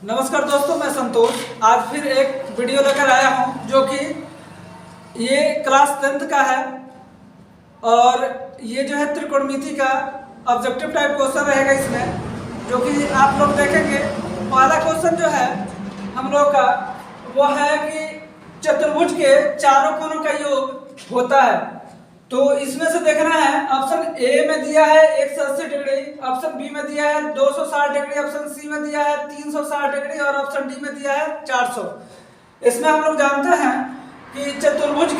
नमस्कार दोस्तों, मैं संतोष आज फिर एक वीडियो लेकर आया हूं जो कि ये क्लास 10th का है। और ये जो है त्रिकोणमिति का ऑब्जेक्टिव टाइप क्वेश्चन रहेगा इसमें, जो कि आप लोग देखेंगे। पहला क्वेश्चन जो है हम लोग का वो है कि चतुर्भुज के चारों कोणों का योग होता है। तो इसमें से देखना है, ऑप्शन ए में दिया है 180 डिग्री, ऑप्शन बी में दिया है 260 डिग्री, ऑप्शन सी में दिया है 360 डिग्री और ऑप्शन डी में दिया है 400। इसमें हम लोग जानते हैं कि चतुर्भुज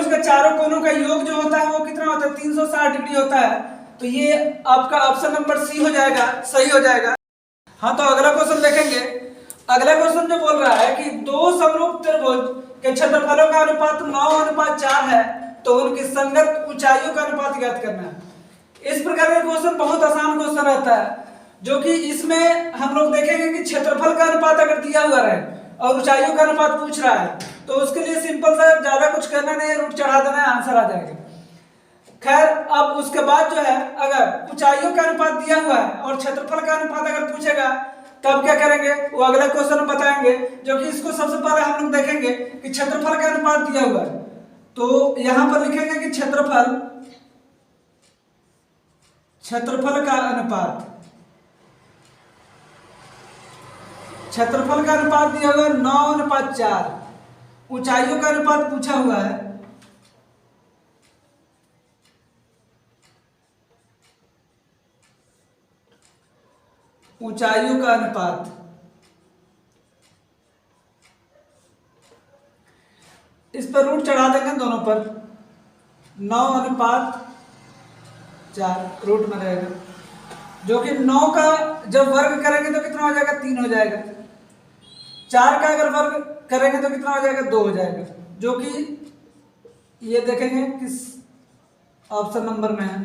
का चारों कोणों का योग जो होता है वो कितना होता है, 360 डिग्री होता है। तो ये आपका ऑप्शन नंबर सी हो जाएगा, सही हो जाएगा। हाँ, तो अगला क्वेश्चन देखेंगे। अगला क्वेश्चन जो बोल रहा है कि दो समरूप त्रिभुज के क्षेत्रफलों का अनुपात 9:4 है, तो उनकी संगत ऊंचाइयों का अनुपात ज्ञात करना है। इस प्रकार का क्वेश्चन बहुत आसान क्वेश्चन रहता है, जो कि इसमें हम लोग देखेंगे कि क्षेत्रफल का अनुपात अगर दिया हुआ है और ऊंचाइयों का अनुपात पूछ रहा है, तो उसके लिए सिंपल सा ज्यादा कुछ करना नहीं है, रूट चढ़ा देना है, आंसर आ जाएगा। खैर, अब उसके बाद जो है अगर ऊंचाइयों का अनुपात दिया हुआ है और क्षेत्रफल का अनुपात अगर पूछेगा तब क्या करेंगे, वो अगला क्वेश्चन बताएंगे। जो कि इसको सबसे पहले हम लोग देखेंगे कि क्षेत्रफल का अनुपात दिया हुआ है, तो यहां पर लिखेंगे कि क्षेत्रफल का अनुपात दिया हुआ है 9:4। ऊंचाइयों का अनुपात पूछा हुआ है ऊंचाइयों का अनुपात इस पर रूट चढ़ा देंगे दोनों पर, 9:4 रूट में रहेगा। जो कि 9 का जब वर्ग करेंगे तो कितना हो जाएगा, 3 हो जाएगा। 4 का अगर वर्ग करेंगे तो कितना हो जाएगा, 2 हो जाएगा। जो कि ये देखेंगे किस ऑप्शन नंबर में है,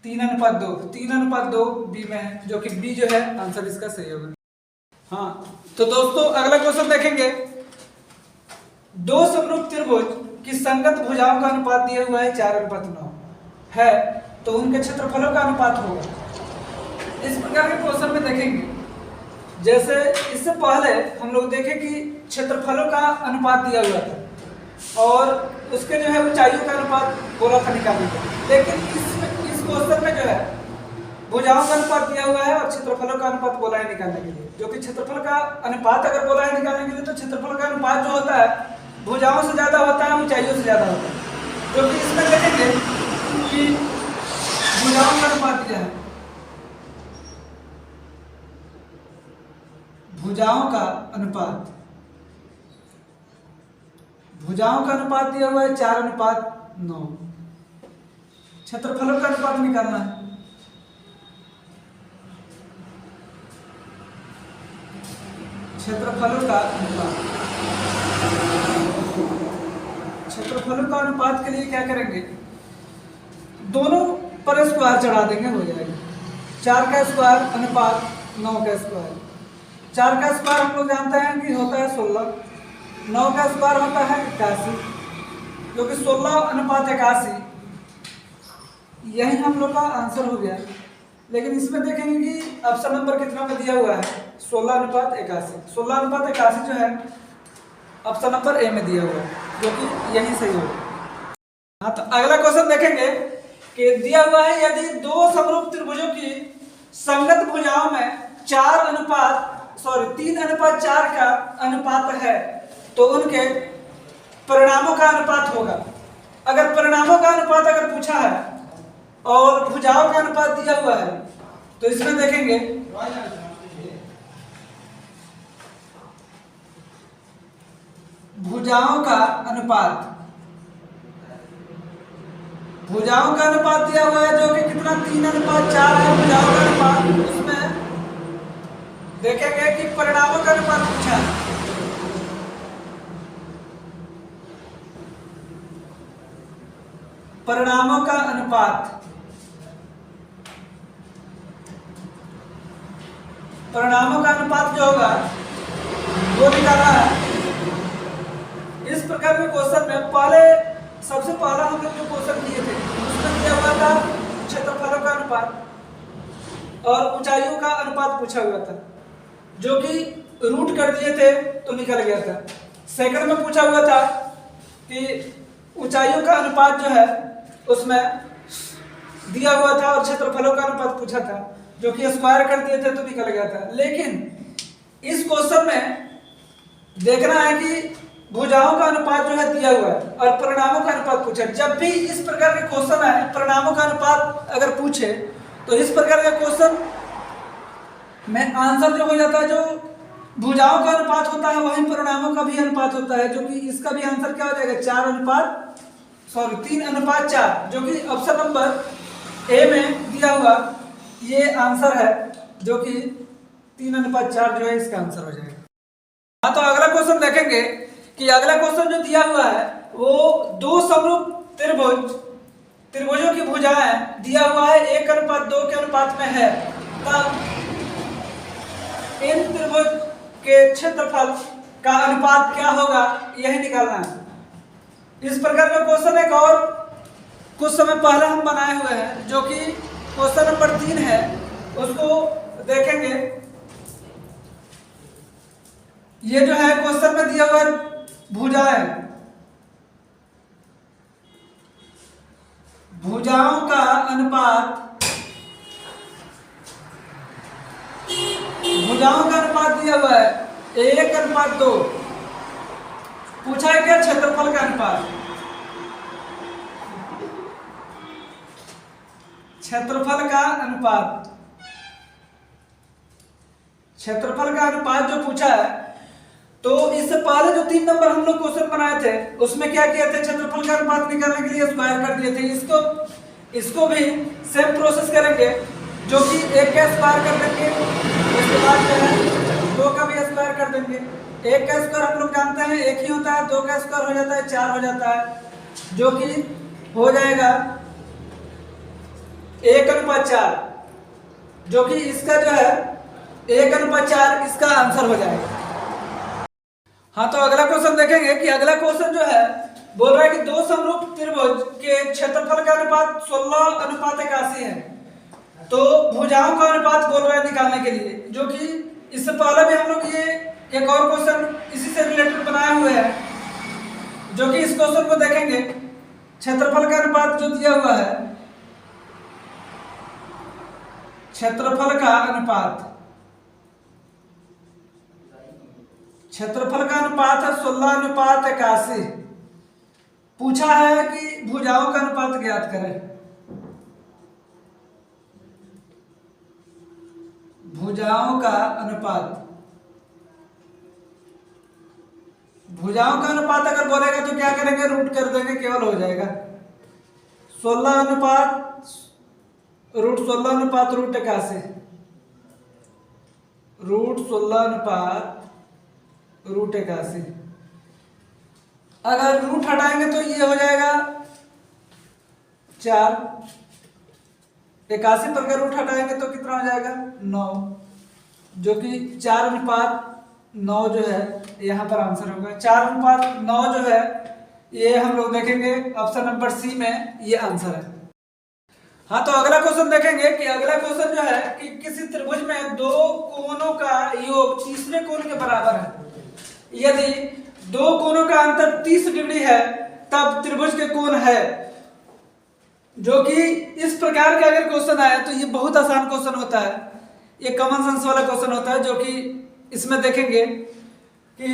3:2 बी में है, जो कि बी जो है आंसर इसका सही होगा। हाँ, तो दोस्तों अगला क्वेश्चन देखेंगे। दो समरूप त्रिभुज की संगत भुजाओं का अनुपात दिया हुआ है 4:9 है, तो उनके क्षेत्रफलों का अनुपात होगा। इस प्रकार के क्वेश्चन में देखेंगे, जैसे इससे पहले हम लोग देखें कि क्षेत्रफलों का अनुपात दिया हुआ था और उसके जो है ऊंचाइयों का अनुपात बोला था निकालने के लिए। लेकिन इस क्वेश्चन में जो है भुजाओं का अनुपात दिया हुआ है और क्षेत्रफलों का अनुपात बोला है निकालने के लिए। जो कि क्षेत्रफल का अनुपात अगर बोला है निकालने के लिए, तो क्षेत्रफल का अनुपात जो होता है भुजाओं से ज्यादा होता है, ऊंचाइयों से ज्यादा होता है। जो कि इसमें देखेंगे कि भुजाओं का अनुपात क्या है, भुजाओं का अनुपात दिया हुआ है 4:9। क्षेत्रफलों का अनुपात निकालना है। क्षेत्रफलों का अनुपात के लिए क्या करेंगे, दोनों पर स्क्वायर चढ़ा देंगे, हो जाएगा 4 का स्क्वायर अनुपात 9 का स्क्वायर। 4 का स्क्वायर हम लोग जानते हैं कि होता है 16, 9 का स्क्वायर होता है 81, जो कि 16:81 यही हम लोग का आंसर हो गया। लेकिन इसमें देखेंगे कि ऑप्शन नंबर कितना में दिया हुआ है, 16:81। 16:81 जो है ऑप्शन नंबर ए में दिया हुआ है, जो कि यही सही होगा। हाँ, तो अगला क्वेश्चन देखेंगे कि दिया हुआ है यदि दो समरूप त्रिभुजों की संगत भुजाओं में 3:4 का अनुपात है, तो उनके परिणामों का अनुपात होगा। अगर परिणामों का अनुपात अगर पूछा है और भुजाओं का अनुपात दिया हुआ है, तो इसमें देखेंगे भुजाओं का अनुपात दिया हुआ है, जो कि कितना 3:4 है भुजाओं का अनुपात। उसमें देखेंगे कि परिणामों का अनुपात पूछा है। परिणामों का अनुपात जो होगा वो निकालना है। इस प्रकार के क्वेश्चन में सबसे पहला हम लोग जो क्वेश्चन किए थे उसमें दिया हुआ था क्षेत्रफलों का अनुपात और ऊंचाइयों का अनुपात पूछा हुआ था। जो कि रूट कर दिए थे तो निकल गया था। सेकंड में पूछा हुआ था कि ऊंचाइयों का अनुपात जो है उसमें दिया हुआ था और क्षेत्रफलों का अनुपात पूछा था, जो कि स्क्वायर कर दिए थे तो निकल गया था। लेकिन इस क्वेश्चन में देखना है कि भुजाओं का अनुपात जो है दिया हुआ है और परिणामों का अनुपात पूछा। जब भी इस प्रकार के क्वेश्चन आए, परिणामों का अनुपात अगर पूछे तो इस प्रकार का क्वेश्चन में आंसर जो हो जाता है, जो भुजाओं का अनुपात होता है वहीं परिणामों का भी अनुपात होता है, जो कि इसका भी आंसर क्या हो जाएगा 3:4, जो कि ऑप्शन नंबर ए में दिया हुआ ये आंसर है, जो कि 3:4 जो है इसका आंसर हो जाएगा। हाँ, तो अगला क्वेश्चन देखेंगे कि अगला क्वेश्चन जो दिया हुआ है वो दो समरूप त्रिभुजों की भुजाएं दिया हुआ है 1:2 के अनुपात में है, तब इन त्रिभुज के क्षेत्रफल का अनुपात क्या होगा यही निकालना है। इस प्रकार का क्वेश्चन एक और कुछ समय पहले हम बनाए हुए हैं, जो कि क्वेश्चन नंबर 3 है, उसको देखेंगे। ये जो है क्वेश्चन में दिया हुआ भुजाओं का अनुपात दिया हुआ है 1:2। पूछा है क्या क्षेत्रफल का अनुपात। क्षेत्रफल का अनुपात जो पूछा है, तो इससे पहले जो 3 नंबर हम लोग क्वेश्चन बनाए थे उसमें क्या किए थे, क्षेत्रफल का अनुपात निकालने के लिए स्क्वायर कर दिए थे। इसको भी सेम प्रोसेस करेंगे, जो कि 1 का स्क्वायर कर देंगे, उसके बाद जो है 2 का भी स्क्वायर कर देंगे। 1 का स्क्वायर हम लोग जानते हैं 1 ही होता है, 2 का स्क्वायर हो जाता है 4 हो जाता है, जो कि हो जाएगा 1:4, जो कि इसका जो है 1:4 इसका आंसर हो जाएगा। हाँ, तो अगला क्वेश्चन देखेंगे कि अगला क्वेश्चन जो है बोल रहा है कि दो समरूप त्रिभुज के क्षेत्रफल का अनुपात 16:81 है, तो भुजाओं का अनुपात बोल रहा है निकालने के लिए, जो कि इससे पहले भी हम लोग ये एक और क्वेश्चन इसी से रिलेटेड बनाए हुए हैं, जो कि इस क्वेश्चन को देखेंगे। क्षेत्रफल का अनुपात जो दिया हुआ है, क्षेत्रफल का अनुपात है 16:81। पूछा है कि भुजाओं का अनुपात ज्ञात करें। भुजाओं का अनुपात अगर बोलेगा तो क्या करेंगे, रूट कर देंगे, केवल हो जाएगा 16:√16 √81 √16 अगर रूट हटाएंगे तो ये हो जाएगा 4। 81 पर अगर रूट हटाएंगे तो कितना हो जाएगा 9, जो कि 4:9 जो है यहाँ पर आंसर होगा। 4:9 जो है ये हम लोग देखेंगे ऑप्शन नंबर सी में ये आंसर है। हाँ, तो अगला क्वेश्चन देखेंगे कि अगला क्वेश्चन जो है कि किसी त्रिभुज में दो कोणों का योग तीसरे कोण के बराबर है। यदि दो कोणों का अंतर 30 डिग्री है तब त्रिभुज के कोण है। जो कि इस प्रकार का अगर क्वेश्चन आए तो ये बहुत आसान क्वेश्चन होता है, ये कॉमन सेंस वाला क्वेश्चन होता है, जो कि इसमें देखेंगे कि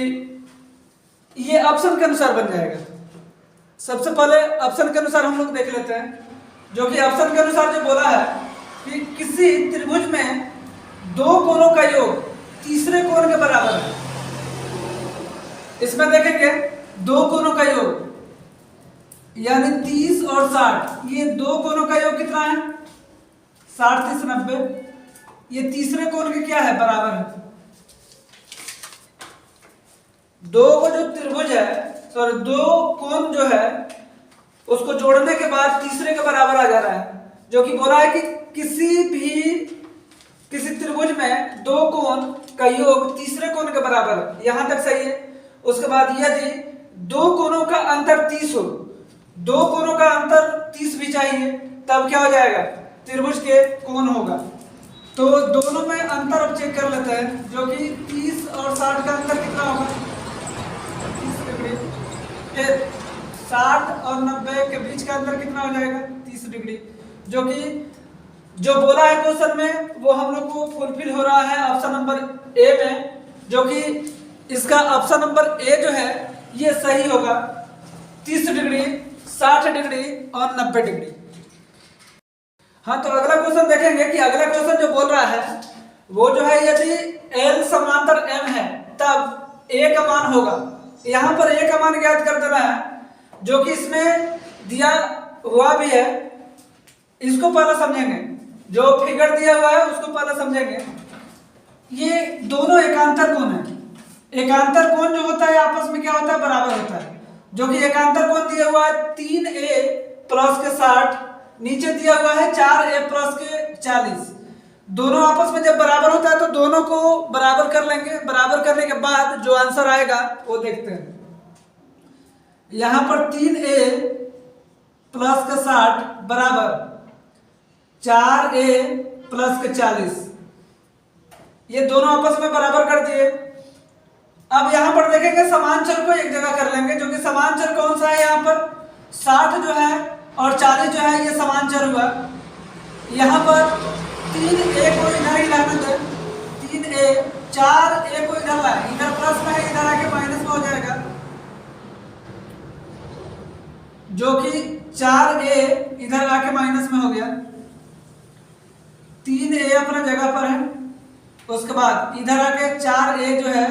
ये ऑप्शन के अनुसार बन जाएगा। सबसे पहले ऑप्शन के अनुसार हम लोग देख लेते हैं, जो कि ऑप्शन के अनुसार जो बोला है कि किसी त्रिभुज में दो कोणों का योग तीसरे कोण के बराबर है। इसमें देखेंगे दो कोणों का योग यानी 30 और 60, ये दो कोणों का योग कितना है 60, 30, 90। ये तीसरे कोण के क्या है बराबर है। दो को जो त्रिभुज है दो कोण जो है उसको जोड़ने के बाद तीसरे के बराबर आ जा रहा है, जो कि बोला है कि किसी त्रिभुज में दो कोण का योग तीसरे कोण के बराबर है। यहां तक सही है। उसके बाद यदि दो कोणों का अंतर 30 हो, दो कोणों का अंतर 30 भी चाहिए, तब क्या हो जाएगा त्रिभुज के कोण होगा। तो दोनों में अंतर अब चेक कर लेते हैं, जो कि 30 और 60 का अंतर कितना होगा, 30 डिग्री। फिर 60 और 90 के बीच का अंतर कितना हो जाएगा, 30 डिग्री। जो कि जो बोला है क्वेश्चन में वो हम लोग को फुलफिल हो रहा है ऑप्शन नंबर ए में, जो कि इसका ऑप्शन नंबर ए जो है ये सही होगा। 30 डिग्री, 60 डिग्री और 90 डिग्री। हाँ, तो अगला क्वेश्चन देखेंगे कि अगला क्वेश्चन जो बोल रहा है वो जो है यदि L समांतर M है तब A का मान होगा। यहाँ पर A का मान ज्ञात कर देना है, जो कि इसमें दिया हुआ भी है। इसको पहले समझेंगे, जो फिगर दिया हुआ है उसको पहले समझेंगे। ये दोनों एकांतर कोण है। एकांतर कोण जो होता है आपस में क्या होता है, बराबर होता है। जो कि एकांतर कोण दिया हुआ है 3A प्लस के 60, नीचे दिया हुआ है 4A प्लस के 40। दोनों आपस में जब बराबर होता है तो दोनों को बराबर कर लेंगे। बराबर करने के बाद जो आंसर आएगा वो देखते हैं। यहां पर 3A प्लस के 60 बराबर 4A प्लस के 40, ये दोनों आपस में बराबर कर दिए। अब यहां पर देखेंगे समान चर को एक जगह कर लेंगे, जो कि समान चर कौन सा है, यहाँ पर 60 जो है और 40 जो है ये समान चर हुआ। यहाँ पर 3A को इधर ही लाना है, 3A 4A को इधर लाए, इधर प्लस में है, इधर आके माइनस में हो जाएगा। जो कि 4A इधर आके माइनस में हो गया। 3A अपना जगह पर है, उसके बाद इधर आके 4A जो है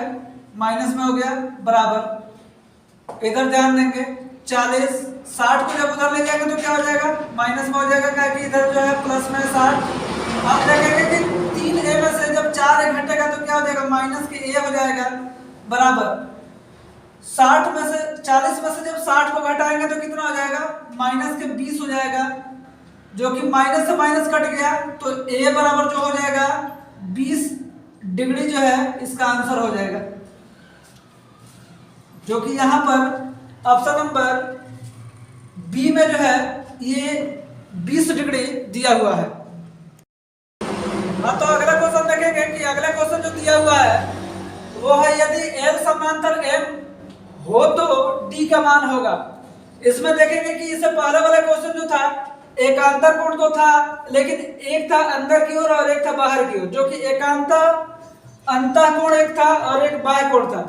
माइनस में हो गया बराबर। इधर ध्यान देंगे 40, 60 को जब उधर ले जाएंगे तो क्या हो जाएगा, माइनस में हो जाएगा, क्योंकि इधर जो है प्लस में 60। अब देखेंगे कि 3A में से जब 4A घटेगा तो क्या हो जाएगा, माइनस के A हो जाएगा बराबर 60 में से 40 में से जब 60 को घटाएंगे तो कितना हो जाएगा, माइनस के 20 हो जाएगा। जो कि माइनस से माइनस कट गया तो A बराबर जो हो जाएगा 20 डिग्री जो है इसका आंसर हो जाएगा। जो कि यहां पर ऑप्शन नंबर बी में जो है ये 20 डिग्री दिया हुआ है। हाँ, तो अगला क्वेश्चन देखेंगे कि अगला क्वेश्चन जो दिया हुआ है वो है यदि L समांतर M हो तो D का मान होगा। इसमें देखेंगे कि इससे पहले वाला क्वेश्चन जो था एकांतर कोण तो था, लेकिन एक था अंदर की ओर और एक था बाहर की ओर। जो कि अंतः कोण एक था और एक बाह्य कोण था,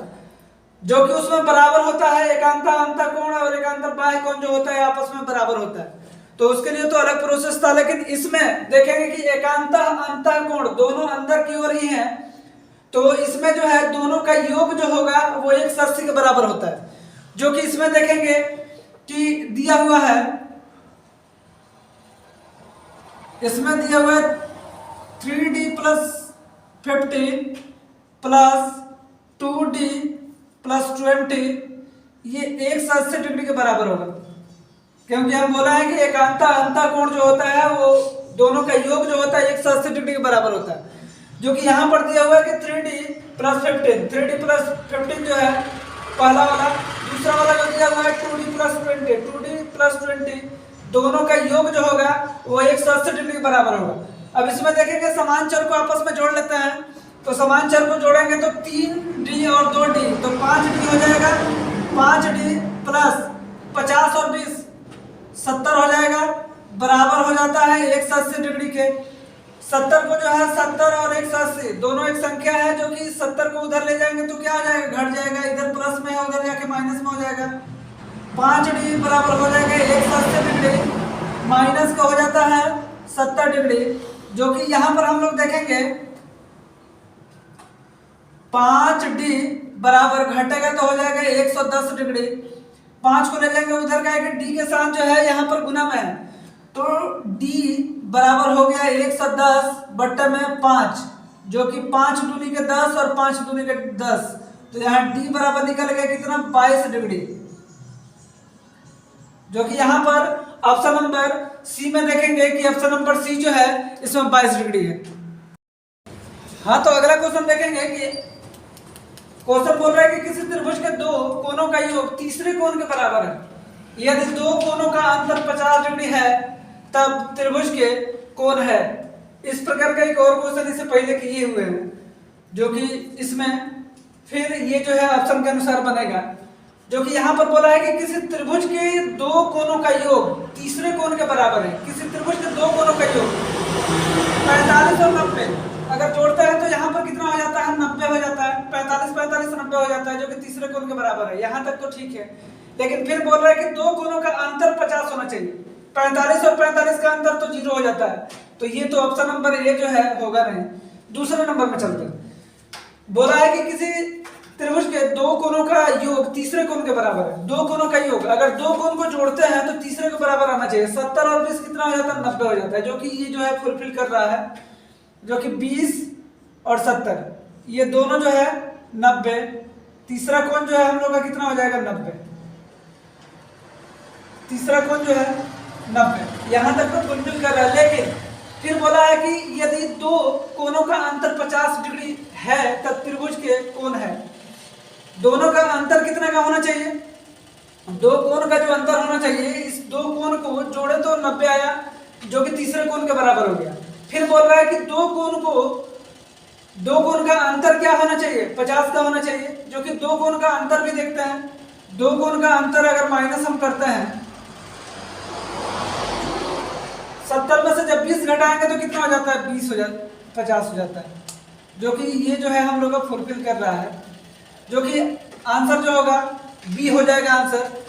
जो कि उसमें बराबर होता है। अंतः कोण और एकांतर बाह्य कोण जो होता है आपस में बराबर होता है, तो उसके लिए तो अलग प्रोसेस था। लेकिन इसमें देखेंगे कि अंतः कोण दोनों अंदर की ओर ही हैं, तो इसमें जो है दोनों का योग जो होगा वो 180 के बराबर होता है। जो कि इसमें देखेंगे कि दिया हुआ है, इसमें दिया हुआ है 3D plus 15 plus 2D plus 20, ये 180 डिग्री के बराबर होगा। क्योंकि हम बोला है कि अंतः कोण जो होता है वो दोनों का योग जो होता है 180 डिग्री के बराबर होता है। जो कि यहाँ पर दिया हुआ है कि 3D प्लस 15, 3D प्लस 15 जो है पहला वाला, दूसरा वाला जो दिया हुआ है 2D प्लस 20, 2D प्लस 20 दोनों का योग जो होगा वो 180 डिग्री के बराबर होगा। अब इसमें देखेंगे समान चर को आपस में जोड़ लेते हैं, तो समान चर को जोड़ेंगे तो 3D और 2D तो 5D हो जाएगा। 5D प्लस 50 और 20 70 हो जाएगा, बराबर हो जाता है 180 डिग्री के। 70 को जो है 70 और 180 दोनों एक संख्या है, जो कि 70 को उधर ले जाएंगे तो क्या हो जाएगा, घट जाएगा, इधर प्लस में है उधर जाके माइनस में हो जाएगा। 5D बराबर हो जाएगा 180 डिग्री, माइनस का हो जाता है 70 डिग्री। जो कि यहाँ पर हम लोग देखेंगे 5D बराबर घटेगा तो हो जाएगा 110 डिग्री। 5 को ले जाएंगे उधर का है, D के साथ जो है यहाँ पर गुना में है, तो D बराबर हो गया 110 बट्टे में 5, जो कि 5 दूनी के 10 और 5 दूनी के 10, तो यहाँ D बराबर निकल गया कितना, 22 डिग्री। जो कि यहाँ पर ऑप्शन नंबर सी में देखेंगे कि ऑप्शन नंबर सी जो है इसमें 22 डिग्री है। हाँ, तो अगला क्वेश्चन देखेंगे कि क्वेश्चन बोल रहा है कि किसी त्रिभुज के दो कोणों का योग तीसरे कोण के बराबर है। यदि दो कोणों का अंतर 50 डिग्री है तब त्रिभुज के कोण है। इस प्रकार का एक और क्वेश्चन इससे पहले किए हुए हैं, जो कि इसमें फिर ये जो है ऑप्शन के अनुसार बनेगा, जो कि यहाँ पर बोला है कि किसी त्रिभुज के दो कोणों का योग तीसरे कोण के बराबर है। किसी त्रिभुज के दो कोणों का योग 45 और 90 अगर जोड़ते हैं तो यहाँ पर कितना हो जाता है, 90 हो जाता है। 45 45 90 हो जाता है, जो कि तीसरे कोण के बराबर है। यहाँ तक तो ठीक है, लेकिन फिर बोल रहा है कि दो कोणों का अंतर 50 होना चाहिए। 45 और 45 का अंतर तो 0 हो जाता है, तो ये तो ऑप्शन नंबर ए जो है होगा नहीं। दूसरे नंबर में चलते हैं। बोला है कि किसी त्रिभुज के दो कोणों का योग तीसरे कोण के बराबर है। दो कोणों का योग अगर दो कोण को जोड़ते हैं तो तीसरे के बराबर आना चाहिए। 70 और 20 कितना हो जाता है, 90 हो जाता है, जो कि ये जो है फुलफिल कर रहा है, जो कि 20 और 70 ये दोनों जो है 90। तीसरा कोण जो है हम लोग का कितना हो जाएगा, 90। तीसरा कोण जो है 90। यहां तक तो फुलफिल कर रहा है, लेकिन फिर बोला है कि यदि दो कोणों का अंतर 50 डिग्री है तब त्रिभुज के कोण है। दोनों का अंतर कितना का होना चाहिए, दो कोण का जो अंतर होना चाहिए, इस दो कोण को जोड़े तो 90 आया, जो कि तीसरे कोण के बराबर हो गया। फिर बोल रहा है कि दो कोण का अंतर क्या होना चाहिए, 50 का होना चाहिए, जो कि दो कोण का अंतर भी देखते हैं। दो कोण का अंतर अगर माइनस हम करते हैं, 70 में से जब 20 घटाएंगे तो कितना हो जाता है, 20 हो जाता है, 50 हो जाता है, जो कि ये जो है हम लोग का फुलफिल कर रहा है, जो कि आंसर जो होगा बी हो जाएगा आंसर।